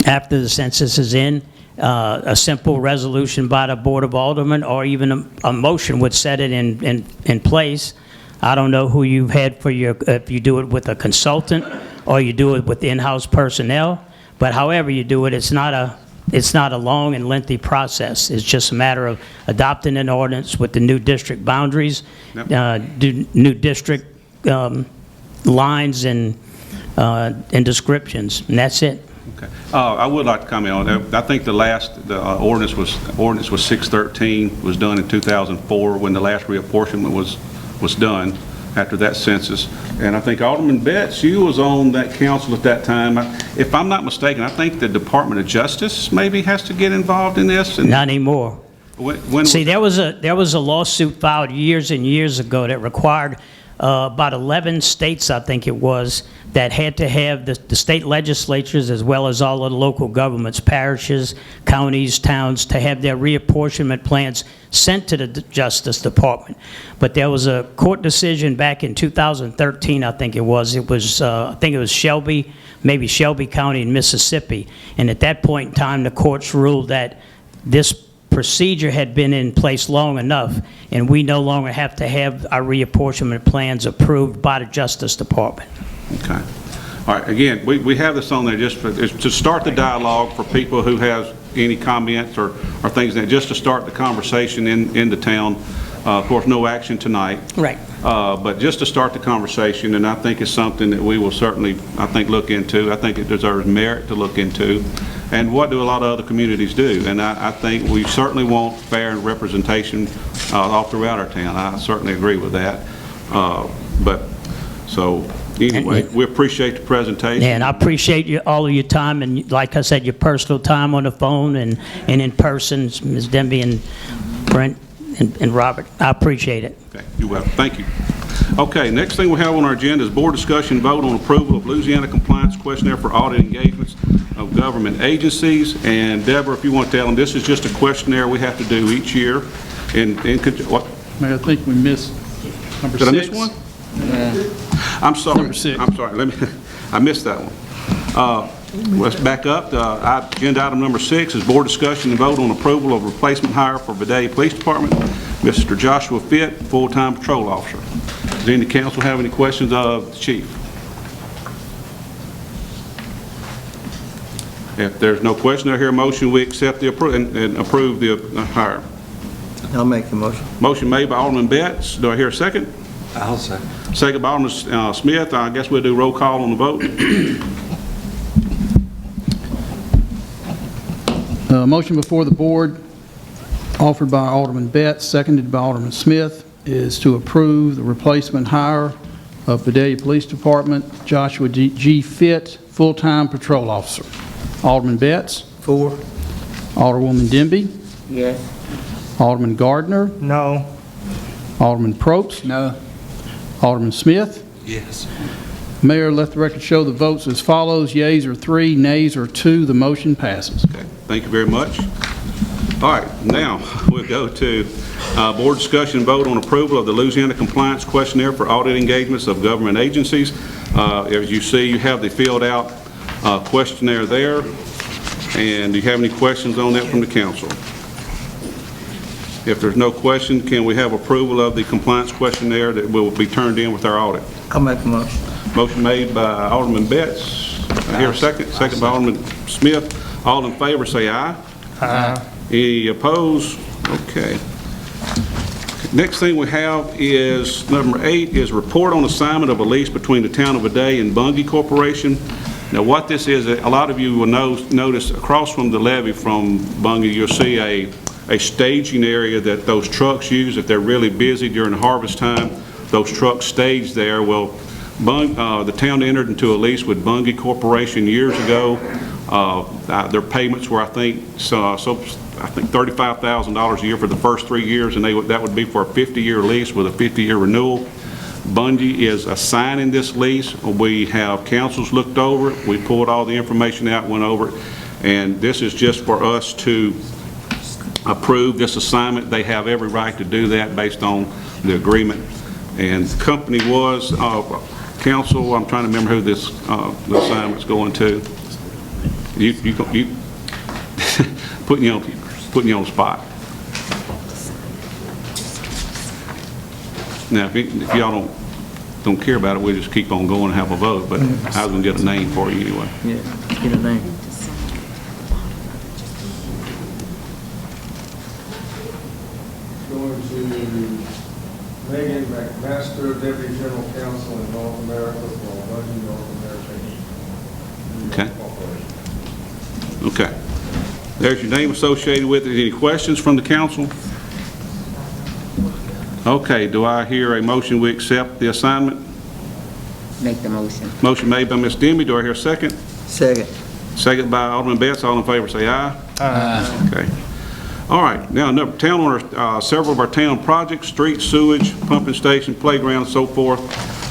after the census is in, a simple resolution by the Board of Aldermen or even a motion would set it in place. I don't know who you've had if you do it with a consultant or you do it with in-house personnel, but however you do it, it's not a long and lengthy process. It's just a matter of adopting an ordinance with the new district boundaries, new district lines and descriptions, and that's it. Okay. I would like to comment on that. I think the ordinance was 613, was done in 2004 when the last reapportionment was done after that census. And I think Alderman Betts, you was on that council at that time. If I'm not mistaken, I think the Department of Justice maybe has to get involved in this. Not anymore. See, there was a lawsuit filed years and years ago that required about 11 states, I think it was, that had to have the state legislatures as well as all of the local governments, parishes, counties, towns, to have their reapportionment plans sent to the Justice Department. But there was a court decision back in 2013, I think it was. I think it was Shelby County in Mississippi. And at that point in time, the courts ruled that this procedure had been in place long enough, and we no longer have to have our reapportionment plans approved by the Justice Department. Okay. All right, again, we have this on there just to start the dialogue for people who has any comments or things that, just to start the conversation in the town. Of course, no action tonight. Right. But just to start the conversation, and I think it's something that we will certainly, I think, look into. I think it deserves merit to look into. And what do a lot of other communities do? And I think we certainly want fair representation all throughout our town. I certainly agree with that. So anyway, we appreciate the presentation. Yeah, and I appreciate all of your time, and like I said, your personal time on the phone and in person, Ms. Denby and Brent and Robert. I appreciate it. Okay, you're welcome. Thank you. Okay, next thing we have on our agenda is board discussion vote on approval of Louisiana compliance questionnaire for audit engagements of government agencies. And Deborah, if you want to tell them, this is just a questionnaire we have to do each year. What? Mayor, I think we missed number 6. Did I miss one? I'm sorry. Number 6. I'm sorry. I missed that one. Let's back up. Agenda item number 6 is board discussion and vote on approval of replacement hire for Vidalia Police Department, Mr. Joshua Fitt, full-time patrol officer. Does any council have any questions of the chief? If there's no question, I hear a motion, we accept the and approve the hire. I'll make the motion. Motion made by Alderman Betts. Do I hear a second? I'll second. Second by Alderman Smith. I guess we'll do roll call on the vote. Motion before the board, offered by Alderman Betts, seconded by Alderman Smith, is to approve the replacement hire of Vidalia Police Department, Joshua G. Fitt, full-time patrol officer. Alderman Betts? 4. Alderwoman Denby? Yes. Alderman Gardner? No. Alderman Probst? No. Alderman Smith? Yes. Mayor, let the record show the votes as follows. Yeas are 3, nays are 2. The motion passes. Okay, thank you very much. All right, now we'll go to board discussion and vote on approval of the Louisiana compliance questionnaire for audit engagements of government agencies. As you see, you have the filled out questionnaire there. And do you have any questions on that from the council? If there's no question, can we have approval of the compliance questionnaire that will be turned in with our audit? I'll make the motion. Motion made by Alderman Betts. I hear a second. Second by Alderman Smith. All in favor say aye. Aye. Any opposed? Okay. Next thing we have is number 8 is report on assignment of a lease between the town of Vidalia and Bungie Corporation. Now what this is, a lot of you will notice across from the levee from Bungie, you'll see a staging area that those trucks use if they're really busy during harvest time. Those trucks stage there. Well, the town entered into a lease with Bungie Corporation years ago. Their payments were, I think $35,000 a year for the first 3 years, and that would be for a 50-year lease with a 50-year renewal. Bungie is assigning this lease. We have councils looked over it. We pulled all the information out, went over it, and this is just for us to approve this assignment. They have every right to do that based on the agreement. And the company was, council, I'm trying to remember who this the assignment's going to. You putting you on the spot. Now, if y'all don't care about it, we'll just keep on going and have a vote. But I was gonna get a name for you anyway. Yeah, get a name. Going to Megan McMaster, Deputy General Counsel in North America for Bungie North America Inc. Okay. There's your name associated with it. Any questions from the council? Okay, do I hear a motion we accept the assignment? Make the motion. Motion made by Ms. Demme. Do I hear a second? Second. Second by Alderman Betts. All in favor say aye. Aye. Okay. All right. Now, town order, several of our town projects, street, sewage, pumping station, playground, and so forth.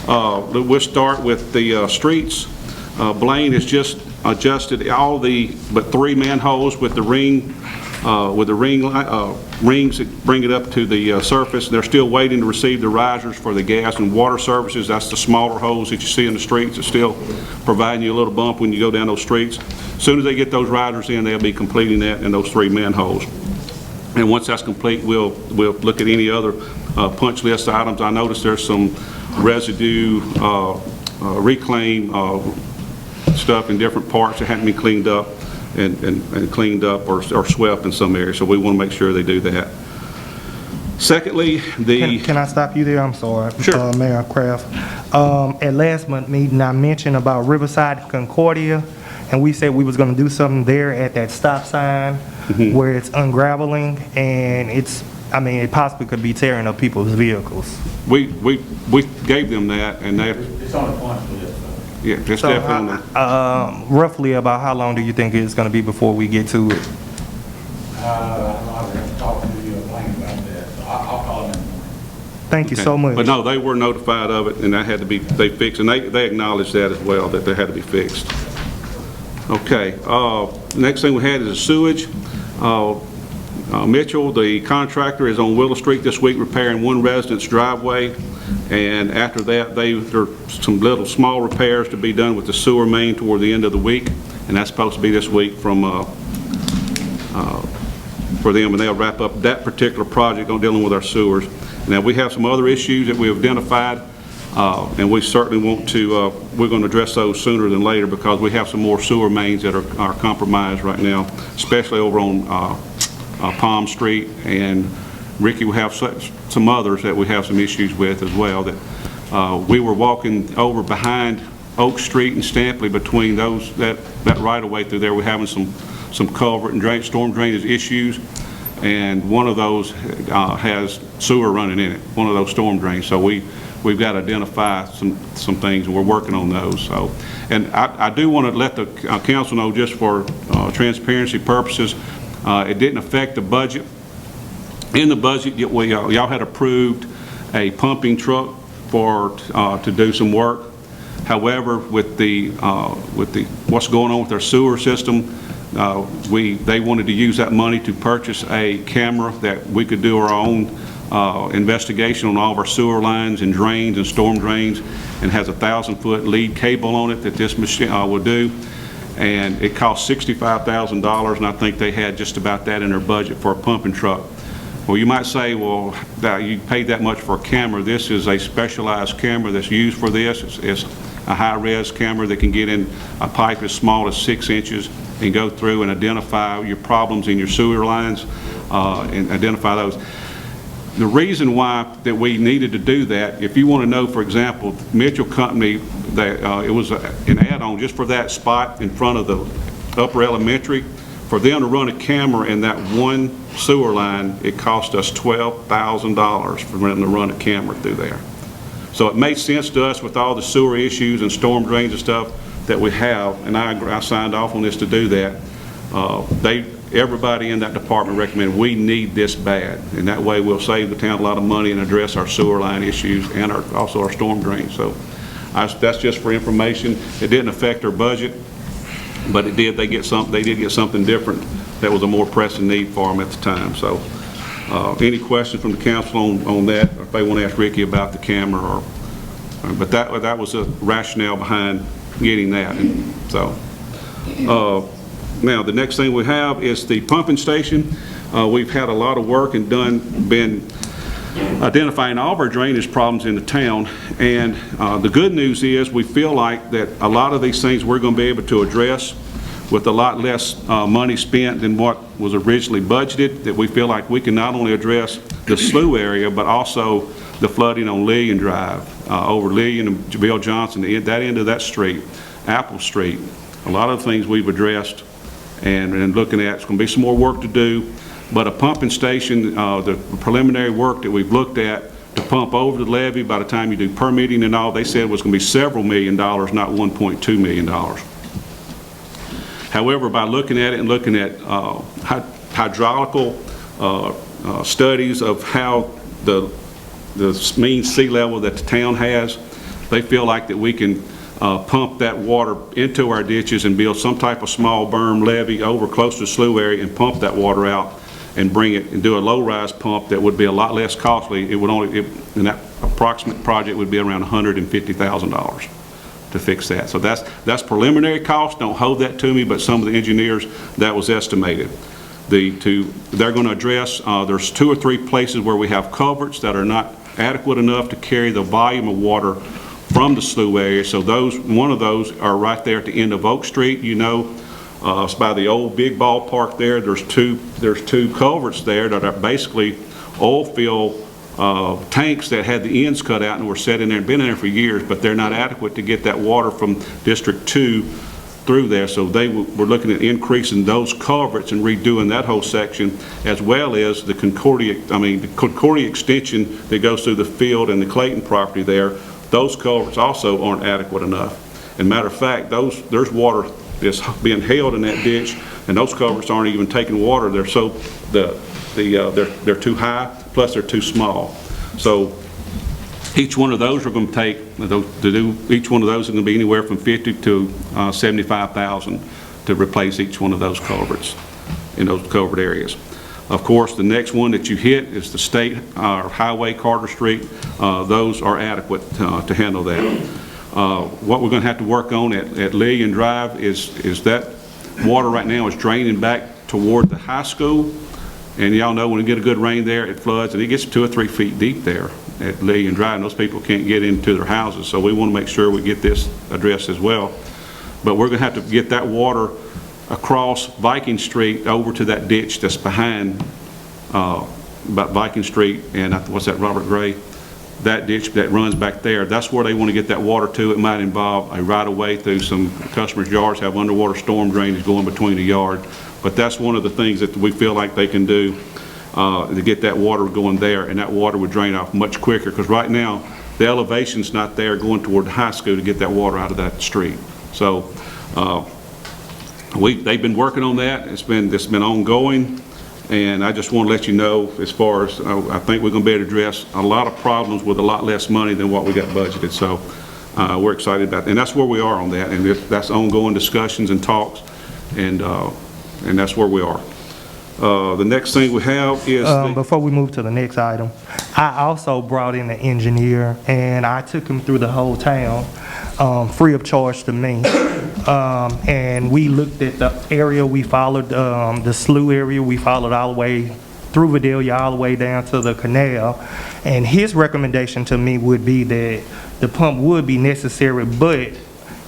We'll start with the streets. Blaine has just adjusted all but 3 manholes with the rings that bring it up to the surface. They're still waiting to receive the risers for the gas and water services. That's the smaller holes that you see in the streets. It's still providing you a little bump when you go down those streets. As soon as they get those risers in, they'll be completing that in those 3 manholes. And once that's complete, we'll look at any other punch list items. I noticed there's some residue reclaim stuff in different parts that hadn't been cleaned up and cleaned up or swept in some areas, so we want to make sure they do that. Secondly, Can I stop you there? I'm sorry. Sure. Mayor Kraft. At last month meeting, I mentioned about Riverside and Concordia, and we said we was gonna do something there at that stop sign where it's ungraveling, and it possibly could be tearing up people's vehicles. We gave them that, and they... It's on the punch list. Yeah, just So, definitely. roughly about how long do you think it's gonna be before we get to it? I'm going to talk to you about that, so I'll call them in the morning. Thank you so much. But no, they were notified of it, and that had to be, they fixed, and they acknowledged that as well, that they had to be fixed. Okay, next thing we had is the sewage. Mitchell, the contractor, is on Willow Street this week repairing one resident's driveway, and after that, there are some little small repairs to be done with the sewer main toward the end of the week, and that's supposed to be this week for them, and they'll wrap up that particular project on dealing with our sewers. Now, we have some other issues that we have identified, and we certainly want to, we're going to address those sooner than later because we have some more sewer mains that are compromised right now, especially over on Palm Street, and Ricky will have some others that we have some issues with as well. That we were walking over behind Oak Street and Stampley between those, that right-of-way through there. We're having some culvert and storm drainage issues, and one of those has sewer running in it, one of those storm drains. So we've got to identify some things, and we're working on those. So, and I do want to let the council know, just for transparency purposes, it didn't affect the budget. In the budget, y'all had approved a pumping truck to do some work. However, with what's going on with our sewer system, they wanted to use that money to purchase a camera that we could do our own investigation on all of our sewer lines and drains and storm drains, and has a 1,000-foot lead cable on it that this machine will do. And it cost $65,000, and I think they had just about that in their budget for a pumping truck. Well, you might say, well, you paid that much for a camera. This is a specialized camera that's used for this. It's a high-res camera that can get in a pipe as small as 6 inches and go through and identify your problems in your sewer lines and identify those. The reason why that we needed to do that, if you want to know, for example, Mitchell Company, it was an add-on just for that spot in front of the upper elementary. For them to run a camera in that one sewer line, it cost us $12,000 for them to run a camera through there. So it made sense to us with all the sewer issues and storm drains and stuff that we have, and I signed off on this to do that. Everybody in that department recommended we need this bad, and that way we'll save the town a lot of money and address our sewer line issues and also our storm drains. So that's just for information. It didn't affect our budget, but it did. They did get something different that was a more pressing need for them at the time. So any questions from the council on that, or if they want to ask Ricky about the camera, but that was a rationale behind getting that. And so now the next thing we have is the pumping station. We've had a lot of work and been identifying all of our drainage problems in the town, and the good news is we feel like that a lot of these things we're going to be able to address with a lot less money spent than what was originally budgeted, that we feel like we can not only address the slough area but also the flooding on Lillian Drive, over Lillian and Bill Johnson, that end of that street, Apple Street. A lot of the things we've addressed and looking at. It's going to be some more work to do, but a pumping station, the preliminary work that we've looked at to pump over the levee, by the time you do permitting and all, they said was going to be several $1 million, not $1.2 million. However, by looking at it and looking at hydraulical studies of how the mean sea level that the town has, they feel like that we can pump that water into our ditches and build some type of small berm levee over close to the slough area and pump that water out and bring it and do a low-rise pump that would be a lot less costly. It would and that approximate project would be around $150,000 to fix that. So that's preliminary cost. Don't hold that to me, but some of the engineers, that was estimated. They're going to address, there's 2 or 3 places where we have culverts that are not adequate enough to carry the volume of water from the slough area. So one of those are right there at the end of Oak Street. You know, it's by the old big ballpark there. There's two culverts there that are basically oil field tanks that had the ends cut out and were set in there and been in there for years, but they're not adequate to get that water from District 2 through there. So they were looking at increasing those culverts and redoing that whole section, as well as the Concordia extension that goes through the field and the Clayton property there. Those culverts also aren't adequate enough. And matter of fact, there's water that's being held in that ditch, and those culverts aren't even taking water. They're they're too high, plus they're too small. So each one of those are going to take, each one of those is going to be anywhere from $50,000 to $75,000 to replace each one of those culverts in those culvert areas. Of course, the next one that you hit is the state highway, Carter Street. Those are adequate to handle that. What we're going to have to work on at Lillian Drive is that water right now is draining back toward the high school. And y'all know when we get a good rain there, it floods, and it gets 2 or 3 feet deep there at Lillian Drive, and those people can't get into their houses. So we want to make sure we get this addressed as well. But we're going to have to get that water across Viking Street over to that ditch that's behind about Viking Street and what's that, Robert Gray? That ditch that runs back there, that's where they want to get that water to. It might involve a right-of-way through some customers' yards, have underwater storm drainage going between the yard. But that's one of the things that we feel like they can do to get that water going there, and that water would drain off much quicker, because right now the elevation's not there going toward the high school to get that water out of that street. So they've been working on that. It's been ongoing, and I just want to let you know, as far as I think we're going to be able to address a lot of problems with a lot less money than what we got budgeted. So we're excited about that, and that's where we are on that, and that's ongoing discussions and talks, and that's where we are. The next thing we have is... before we move to the next item, I also brought in an engineer, and I took him through the whole town, free of charge to me. And we looked at the area, we followed the slough area, we followed all the way through Vidalia, all the way down to the canal. And his recommendation to me would be that the pump would be necessary, but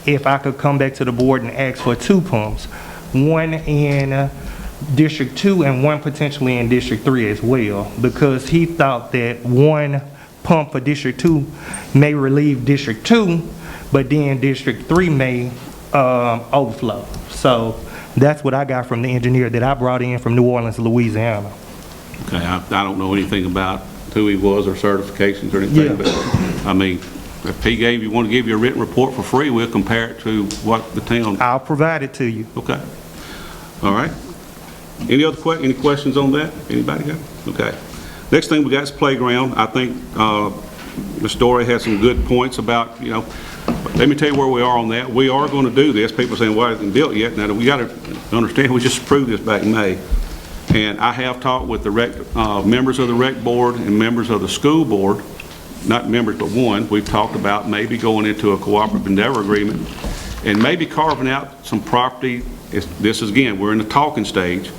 if I could come back to the board and ask for 2 pumps, one in District 2 and one potentially in District 3 as well, because he thought that one pump for District 2 may relieve District 2, but then District 3 may overflow. So that's what I got from the engineer that I brought in from New Orleans, Louisiana. Okay, I don't know anything about who he was or certifications or anything, but I mean, if he want to give you a written report for free, we'll compare it to what the town... I'll provide it to you. Okay. All right. Any questions on that? Anybody got? Okay. Next thing we got is playground. I think Ms. Dory had some good points about, let me tell you where we are on that. We are going to do this. People are saying, why isn't it built yet? Now, we got to understand, we just approved this back in May. And I have talked with the members of the rec board and members of the school board, not members, but one. We've talked about maybe going into a cooperative endeavor agreement and maybe carving out some property. This is, again, we're in the talking stage.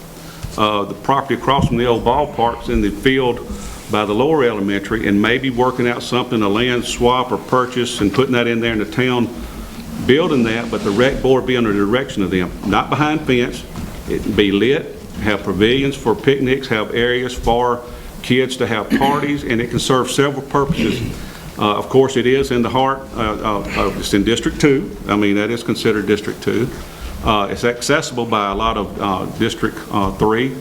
The property across from the old ballparks in the field by the lower elementary, and maybe working out something, a land swap or purchase, and putting that in there in the town, building that, but the rec board be under the direction of them, not behind fence. It be lit, have pavilions for picnics, have areas for kids to have parties, and it can serve several purposes. Of course, it is in the heart, it's in District 2. I mean, that is considered District 2. It's accessible by a lot of District 3,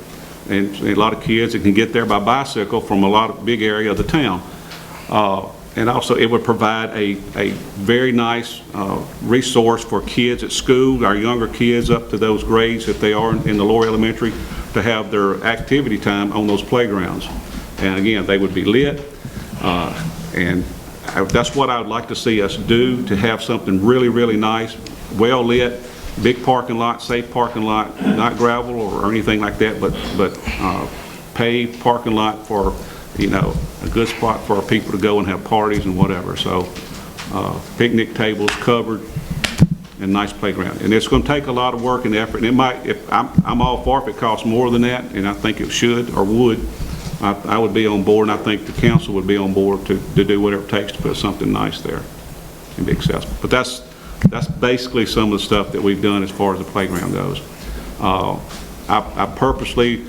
and a lot of kids that can get there by bicycle from a lot of big area of the town. And also it would provide a very nice resource for kids at school, our younger kids up to those grades, if they are in the lower elementary, to have their activity time on those playgrounds. And again, they would be lit, and that's what I would like to see us do, to have something really, really nice, well lit, big parking lot, safe parking lot, not gravel or anything like that, but paved parking lot for, a good spot for our people to go and have parties and whatever. So picnic tables covered and nice playground. And it's going to take a lot of work and effort. And it might, I'm all for if it costs more than that, and I think it should or would. I would be on board, and I think the council would be on board to do whatever it takes to put something nice there. and be accessible. But that's basically some of the stuff that we've done as far as the playground goes. I purposely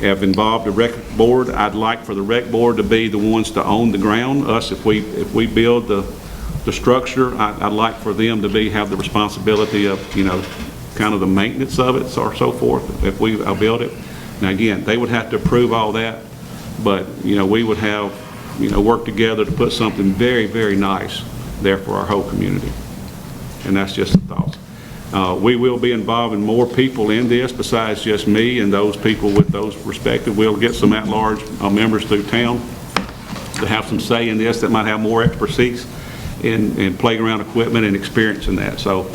have involved the rec board. I'd like for the rec board to be the ones to own the ground. Us, if we build the structure, I'd like for them to have the responsibility of, kind of the maintenance of it or so forth, if we build it. Now again, they would have to approve all that, but, we would have, work together to put something very, very nice there for our whole community. And that's just a thought. We will be involving more people in this besides just me and those people with those respective. We'll get some at-large members through town to have some say in this that might have more expertise in playground equipment and experience in that. So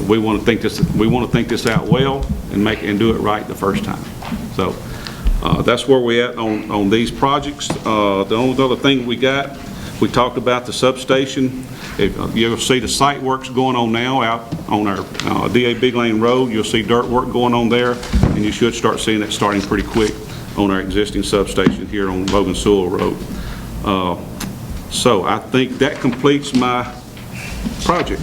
we want to think this out well and do it right the first time. So that's where we're at on these projects. The only other thing we talked about the substation. You'll see the site works going on now out on our DA Big Lane Road. You'll see dirt work going on there, and you should start seeing it starting pretty quick on our existing substation here on Logan Sewell Road. So I think that completes my project.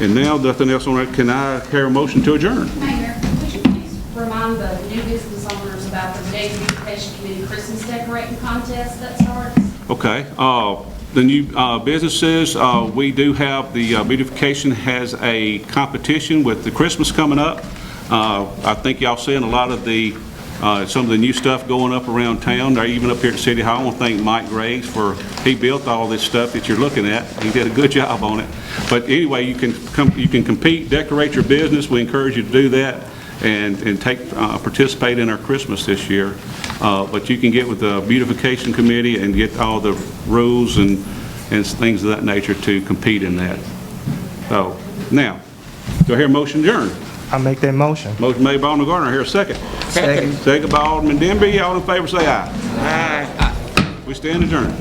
And now, nothing else on that. Can I hear a motion to adjourn? Mayor, would you please remind the new business owners about the Vidalia Beautification Committee Christmas decorating contest that starts? Okay. The new businesses, we do have the beautification has a competition with the Christmas coming up. I think y'all seeing a lot of some of the new stuff going up around town, or even up here at City Hall. I want to thank Mike Graves he built all this stuff that you're looking at. He did a good job on it. But anyway, you can compete, decorate your business. We encourage you to do that and participate in our Christmas this year. But you can get with the beautification committee and get all the rules and things of that nature to compete in that. So now, do I hear a motion adjourned? I make that motion. Motion made by Alderman Gardner. I hear a second. Second by Alderman Denby. All in favor say aye. Aye. We stand adjourned.